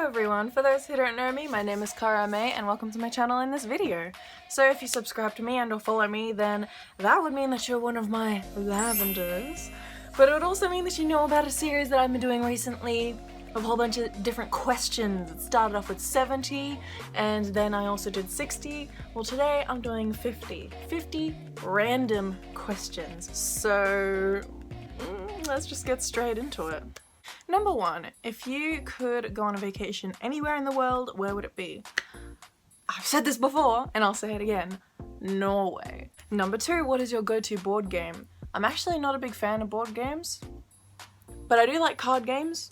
everyone, for those who don't know me, my name is Cara May and welcome to my channel in this video. So if you subscribe to me and or follow me, then that would mean that you're one of my Lavenders. But it would also mean that you know about a series that I've been doing recently of a whole bunch of different questions. It started off with 70 and then I also did 60. Well, today I'm doing 50. 50 random questions. So let's just get straight into it. Number 1, if you could go on a vacation anywhere in the world, where would it be? I've said this before, and I'll say it again, Norway. Number 2, what is your go-to board game? I'm actually not a big fan of board games, but I do like card games.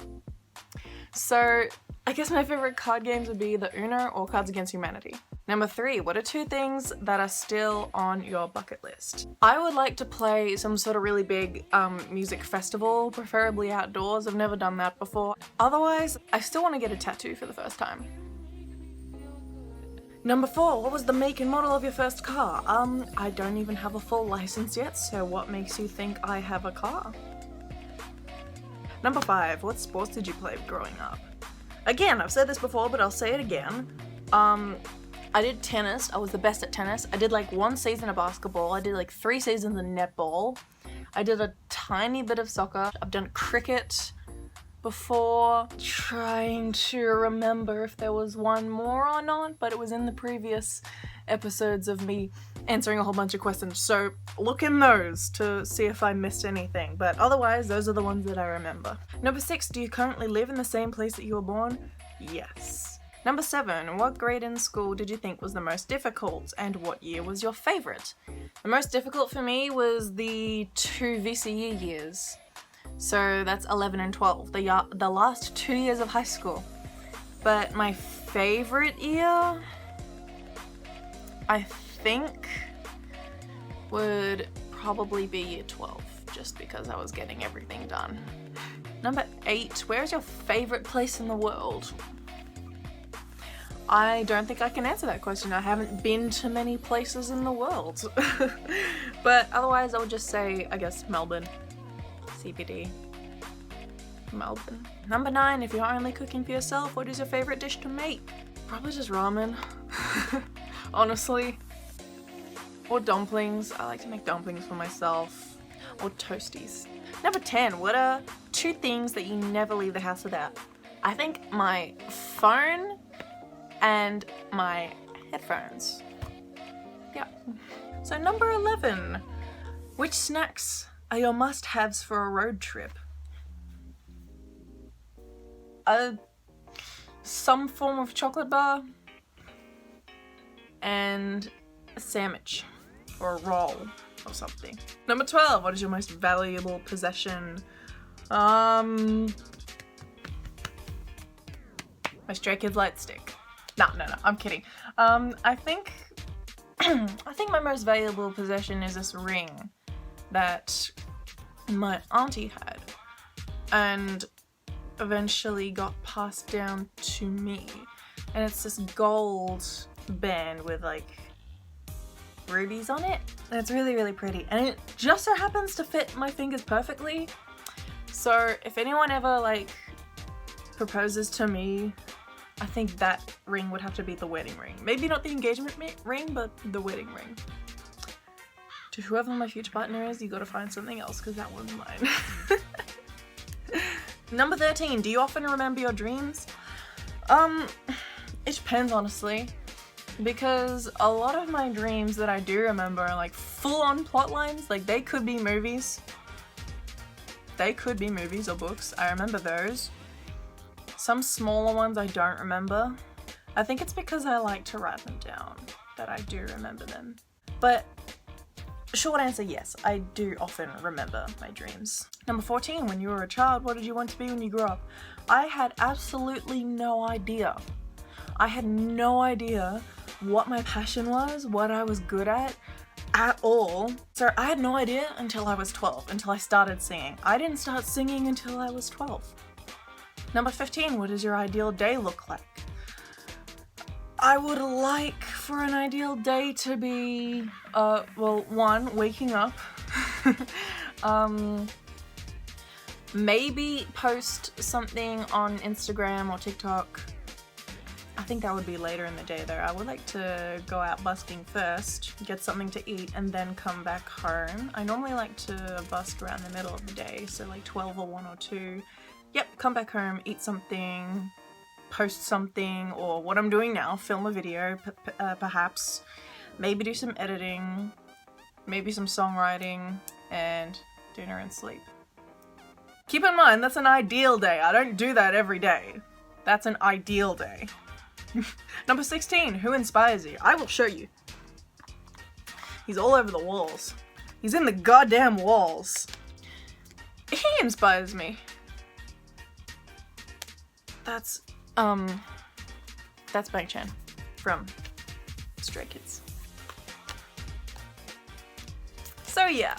So I guess my favorite card games would be the Uno or Cards Against Humanity. Number 3, what are 2 things that are still on your bucket list? I would like to play some sort of really big music festival, preferably outdoors. I've never done that before. Otherwise, I still want to get a tattoo for the first time. Number 4, what was the make and model of your first car? I don't even have a full license yet, so what makes you think I have a car? Number 5, what sports did you play growing up? Again, I've said this before, but I'll say it again. I did tennis. I was the best at tennis. I did like 1 season of basketball. I did like 3 seasons of netball. I did a tiny bit of soccer. I've done cricket before. Trying to remember if there was one more or not, but it was in the previous episodes of me answering a whole bunch of questions. So look in those to see if I missed anything. But otherwise, those are the ones that I remember. Number 6, do you currently live in the same place that you were born? Yes. Number 7, what grade in school did you think was the most difficult and what year was your favourite? The most difficult for me was the 2 VCE years. So that's 11 and 12, the last 2 years of high school. But my favourite year, I think, would probably be year 12, just because I was getting everything done. Number 8, where is your favourite place in the world? I don't think I can answer that question. I haven't been to many places in the world. But otherwise I would just say, I guess, Melbourne. CBD. Melbourne. Number 9, if you're only cooking for yourself, what is your favourite dish to make? Probably just ramen. Honestly. Or dumplings. I like to make dumplings for myself. Or toasties. Number 10, what are 2 things that you never leave the house without? I think my phone and my headphones. Yeah. So number 11, which snacks are your must-haves for a road trip? Some form of chocolate bar and a sandwich or a roll or something. Number 12, what is your most valuable possession? My Stray Kids light stick. No, I'm kidding. I think my most valuable possession is this ring that my auntie had and eventually got passed down to me. And it's this gold band with like rubies on it. And it's really, really pretty. And it just so happens to fit my fingers perfectly. So if anyone ever like proposes to me, I think that ring would have to be the wedding ring. Maybe not the engagement ring, but the wedding ring. To whoever my future partner is, you gotta find something else because that one's mine. Number 13, do you often remember your dreams? It depends, honestly. Because a lot of my dreams that I do remember are like full-on plot lines. Like they could be movies. They could be movies or books. I remember those. Some smaller ones I don't remember. I think it's because I like to write them down that I do remember them. But short answer, yes, I do often remember my dreams. Number 14, when you were a child, what did you want to be when you grew up? I had absolutely no idea. I had no idea what my passion was, what I was good at all. So I had no idea until I was 12, until I started singing. I didn't start singing until I was 12. Number 15, what does your ideal day look like? I would like for an ideal day to be, well, 1, waking up. Maybe post something on Instagram or TikTok I think that would be later in the day though. I would like to go out busking first, get something to eat, and then come back home. I normally like to busk around the middle of the day, so like 12 or 1 or 2. Yep, come back home, eat something, post something, or what I'm doing now, film a video, perhaps. Maybe do some editing, maybe some songwriting, and dinner and sleep. Keep in mind, that's an ideal day. I don't do that every day. That's an ideal day. Number 16, who inspires you? I will show you. He's all over the walls. He's in the goddamn walls. He inspires me. That's Bang Chan from Stray Kids. So yeah,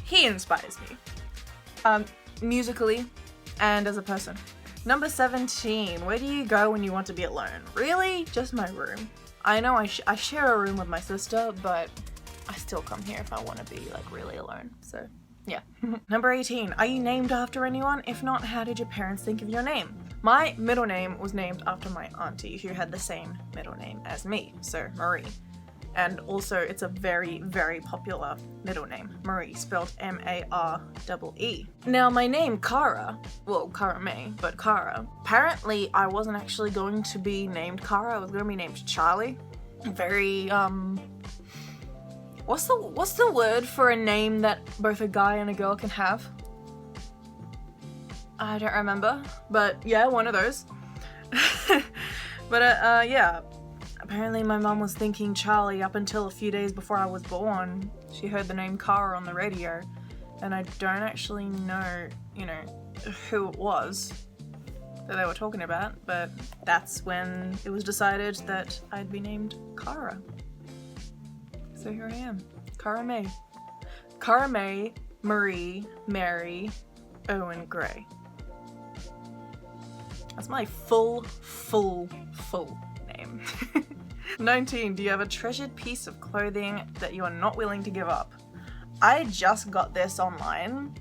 he inspires me. Musically and as a person. Number 17, where do you go when you want to be alone? Really? Just my room. I know I share a room with my sister, but I still come here if I want to be like really alone, so yeah. Number 18, are you named after anyone? If not, how did your parents think of your name? My middle name was named after my auntie who had the same middle name as me, so Marie. And also it's a very, very popular middle name, Marie, spelled M-A-R-E-E. Now my name, Cara, well, Cara May, but Cara, apparently I wasn't actually going to be named Cara, I was going to be named Charlie. Very, what's the word for a name that both a guy and a girl can have? I don't remember, but yeah, one of those. But yeah. Apparently my mum was thinking Charlie up until a few days before I was born. She heard the name Cara on the radio, and I don't actually know, you know, who it was that they were talking about, but that's when it was decided that I'd be named Cara. So here I am, Cara May. Cara May, Marie, Mary, Owen Gray. That's my full name. 19. Do you have a treasured piece of clothing that you are not willing to give up? I just got this online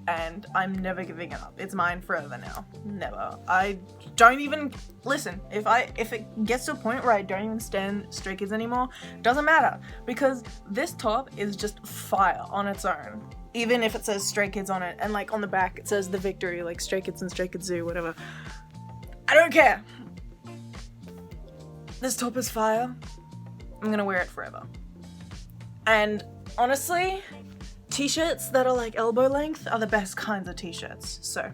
and I'm never giving it up. It's mine forever now. Never. I don't even listen. If it gets to a point where I don't even stand Stray Kids anymore, doesn't matter, because this top is just fire on its own. Even if it says Stray Kids on it and like on the back it says the victory, like Stray Kids and Stray Kids Zoo, whatever. I don't care. This top is fire. I'm gonna wear it forever. And honestly, t-shirts that are like elbow length are the best kinds of t-shirts. So,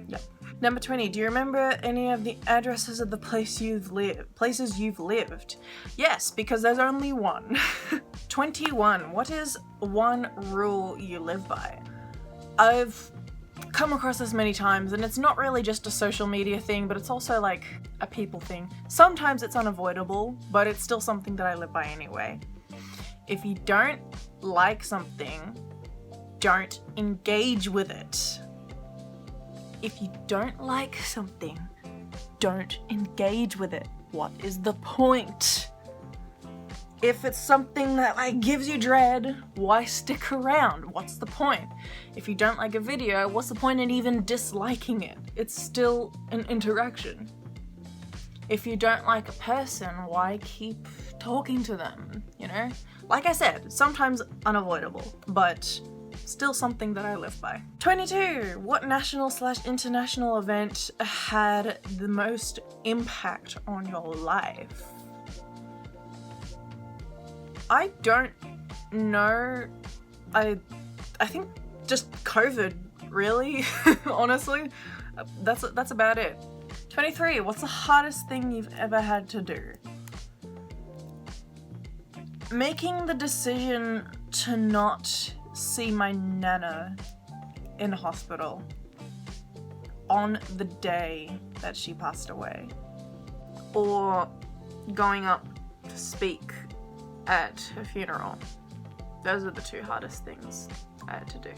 yeah. Number 20, do you remember any of the addresses of the places you've lived? Yes, because there's only one. 21, what is one rule you live by? I've come across this many times, and it's not really just a social media thing, but it's also like a people thing. Sometimes it's unavoidable, but it's still something that I live by anyway. If you don't like something, don't engage with it. If you don't like something, don't engage with it. What is the point? If it's something that like gives you dread, why stick around? What's the point? If you don't like a video, what's the point in even disliking it? It's still an interaction. If you don't like a person, why keep talking to them, you know? Like I said, sometimes unavoidable, but still something that I live by. 22, what national/international event had the most impact on your life? I don't know. I think just COVID, really. Honestly, that's about it. 23, what's the hardest thing you've ever had to do? Making the decision to not see my nana in hospital on the day that she passed away, or going up to speak at her funeral. Those are the two hardest things I had to do.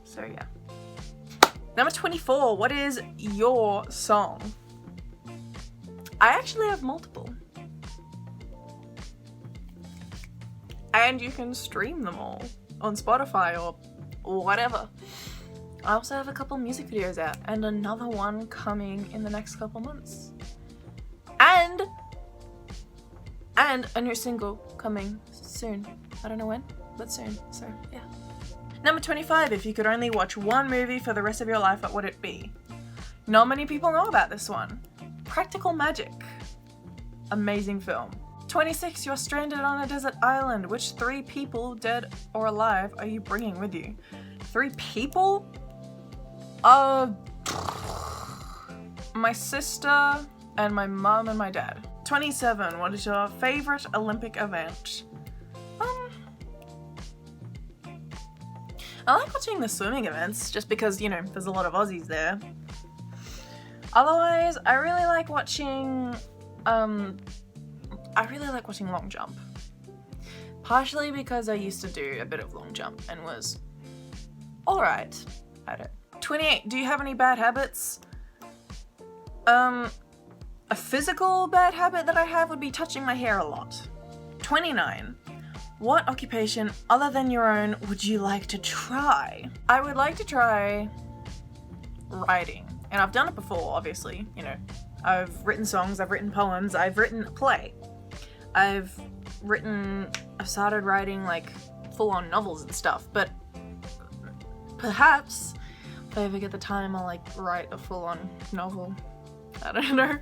So yeah. Number 24, what is your song? I actually have multiple. And you can stream them all on Spotify or whatever. I also have a couple music videos out and another one coming in the next couple months. And And a new single coming soon. I don't know when, but soon. So, yeah. Number 25, if you could only watch one movie for the rest of your life, what would it be? Not many people know about this one. Practical Magic. Amazing film. 26, you're stranded on a desert island. Which 3 people, dead or alive, are you bringing with you? 3 people? My sister and my mum and my dad. 27, what is your favorite Olympic event? I like watching the swimming events just because, you know, there's a lot of Aussies there. Otherwise, I really like watching long jump. Partially because I used to do a bit of long jump and was alright at it. 28, do you have any bad habits? A physical bad habit that I have would be touching my hair a lot. 29, what occupation other than your own would you like to try? I would like to try writing. And I've done it before, obviously, you know. I've written songs, I've written poems, I've written a play. I've started writing like full-on novels and stuff, but perhaps if I ever get the time I'll like write a full-on novel. I don't know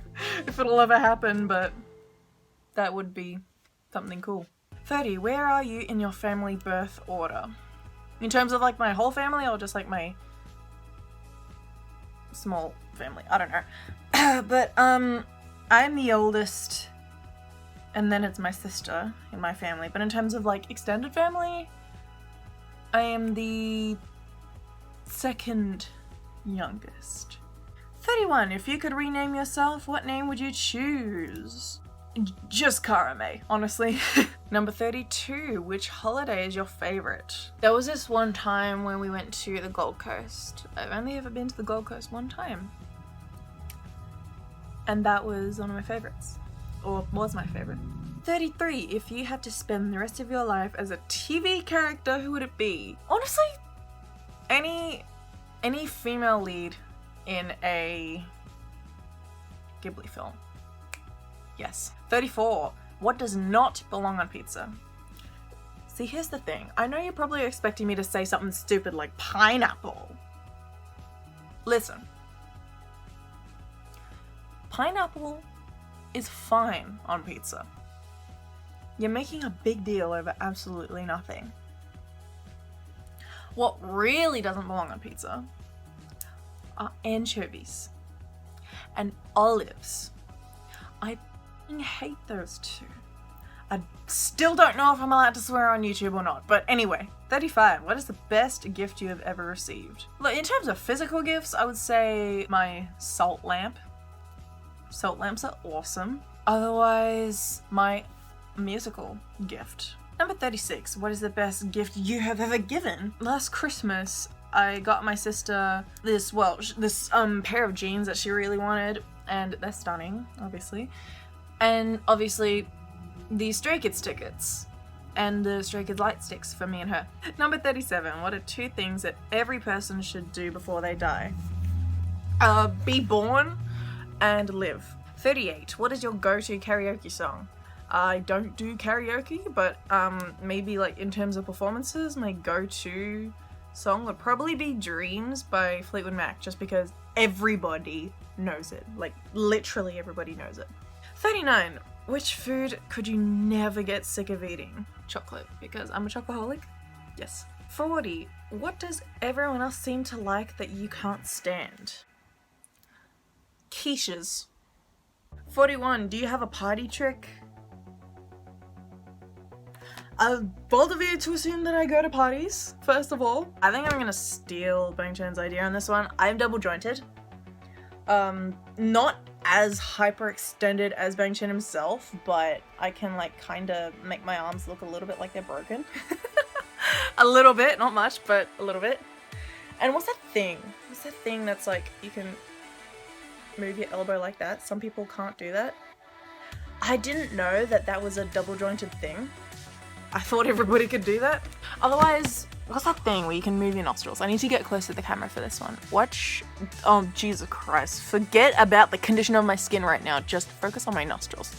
if it'll ever happen, but that would be something cool. 30, where are you in your family birth order? In terms of like my whole family or just like my small family? I don't know. But I'm the oldest, and then it's my sister in my family. But in terms of like extended family, I am the second youngest. 31, if you could rename yourself, what name would you choose? Just Cara May, honestly. Number 32, which holiday is your favorite? There was this one time when we went to the Gold Coast. I've only ever been to the Gold Coast one time. And that was one of my favorites. Or was my favorite. 33, if you had to spend the rest of your life as a TV character, who would it be? Honestly, any female lead in a Ghibli film. Yes. 34. What does not belong on pizza? See, here's the thing. I know you're probably expecting me to say something stupid like pineapple. Listen. Pineapple is fine on pizza. You're making a big deal over absolutely nothing. What really doesn't belong on pizza are anchovies and olives. I hate those two. I still don't know if I'm allowed to swear on YouTube or not, but anyway. 35, what is the best gift you have ever received? Look, in terms of physical gifts, I would say my salt lamp. Salt lamps are awesome. Otherwise, my musical gift. Number 36, what is the best gift you have ever given? Last Christmas, I got my sister this pair of jeans that she really wanted, and they're stunning, obviously. And obviously, the Stray Kids tickets and the Stray Kids light sticks for me and her. Number 37, what are 2 things that every person should do before they die? Be born and live. 38, what is your go-to karaoke song? I don't do karaoke, but maybe like in terms of performances, my go-to song would probably be Dreams by Fleetwood Mac, just because everybody knows it. Like, literally everybody knows it. 39, which food could you never get sick of eating? Chocolate, because I'm a chocoholic. Yes. 40, what does everyone else seem to like that you can't stand? Quiches. 41, do you have a party trick? Bold of you to assume that I go to parties, first of all. I think I'm gonna steal Bang Chan's idea on this one. I'm double jointed. Not as hyperextended as Bang Chan himself, but I can like kinda make my arms look a little bit like they're broken. A little bit, not much, but a little bit. And what's that thing? What's that thing that's like, you can move your elbow like that? Some people can't do that. I didn't know that that was a double jointed thing. I thought everybody could do that. Otherwise, what's that thing where you can move your nostrils? I need to get close to the camera for this one. Watch. Oh, Jesus Christ. Forget about the condition of my skin right now. Just focus on my nostrils.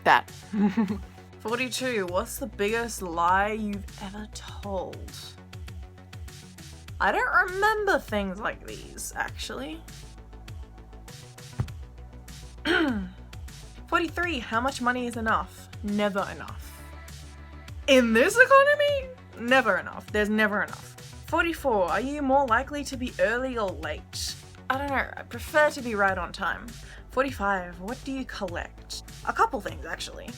that. 42. What's the biggest lie you've ever told? I don't remember things like these, actually. 43. How much money is enough? Never enough. In this economy? Never enough. There's never enough. 44. Are you more likely to be early or late? I don't know. I prefer to be right on time. 45. What do you collect? A couple things, actually.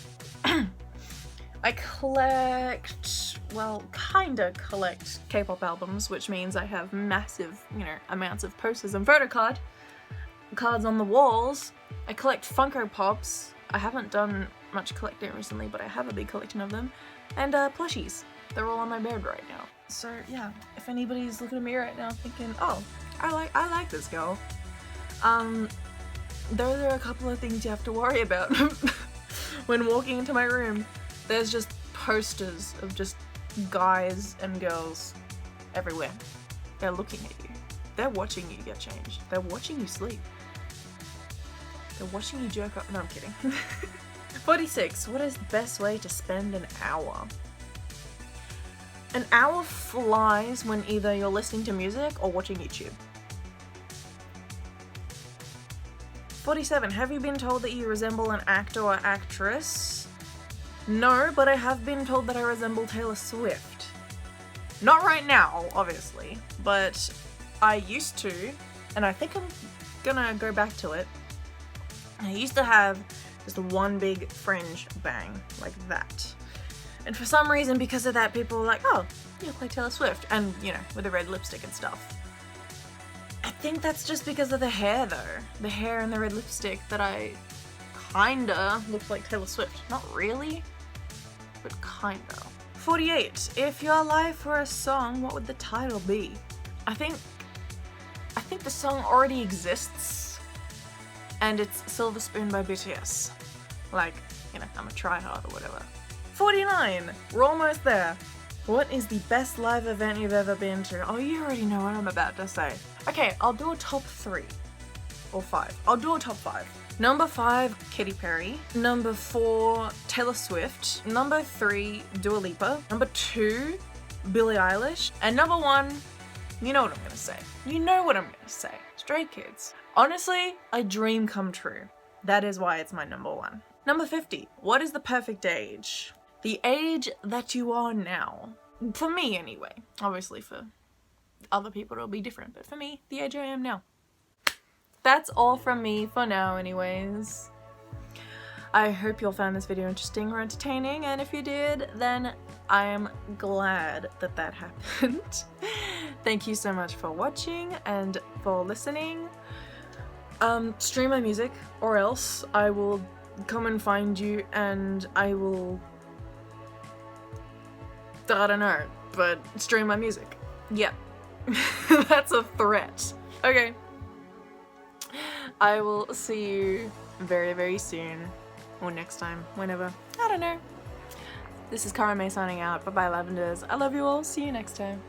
I collect, well, kinda collect K-pop albums, which means I have massive, amounts of posters and photo cards on the walls. I collect Funko Pops. I haven't done much collecting recently, but I have a big collection of them. And plushies. They're all on my bed right now. So yeah, if anybody's looking at me right now thinking, oh, I like this girl, those are a couple of things you have to worry about when walking into my room. There's just posters of just guys and girls everywhere. They're looking at you. They're watching you get changed. They're watching you sleep. They're watching you jerk up. No, I'm kidding. 46. What is the best way to spend an hour? An hour flies when either you're listening to music or watching YouTube. 47. Have you been told that you resemble an actor or actress? No, but I have been told that I resemble Taylor Swift. Not right now, obviously, but I used to, and I think I'm gonna go back to it. I used to have just one big fringe bang, like that. And for some reason, because of that, people were like, oh, you look like Taylor Swift, and, with the red lipstick and stuff. I think that's just because of the hair, though. The hair and the red lipstick, that I kinda look like Taylor Swift. Not really, but kinda. 48. If your life were a song, what would the title be? I think the song already exists, and it's Silver Spoon by BTS. Like, I'm a tryhard or whatever. 49. We're almost there. What is the best live event you've ever been to? Oh, you already know what I'm about to say. Okay, I'll do a top 3. Or 5. I'll do a top 5. Number 5, Katy Perry. Number 4, Taylor Swift. Number 3, Dua Lipa. Number 2, Billie Eilish. And number 1, you know what I'm gonna say. You know what I'm gonna say. Stray Kids. Honestly, a dream come true. That is why it's my number 1. Number 50. What is the perfect age? The age that you are now. For me, anyway. Obviously, for other people, it'll be different. But for me, the age I am now. That's all from me for now, anyways. I hope you all found this video interesting or entertaining. And if you did, then I'm glad that that happened. Thank you so much for watching and for listening. Stream my music, or else I will come and find you and I will, I don't know, but stream my music. Yeah. That's a threat. Okay. I will see you very, very soon. Or next time. Whenever. I don't know. This is Cara May signing out. Bye-bye, Lavenders. I love you all. See you next time.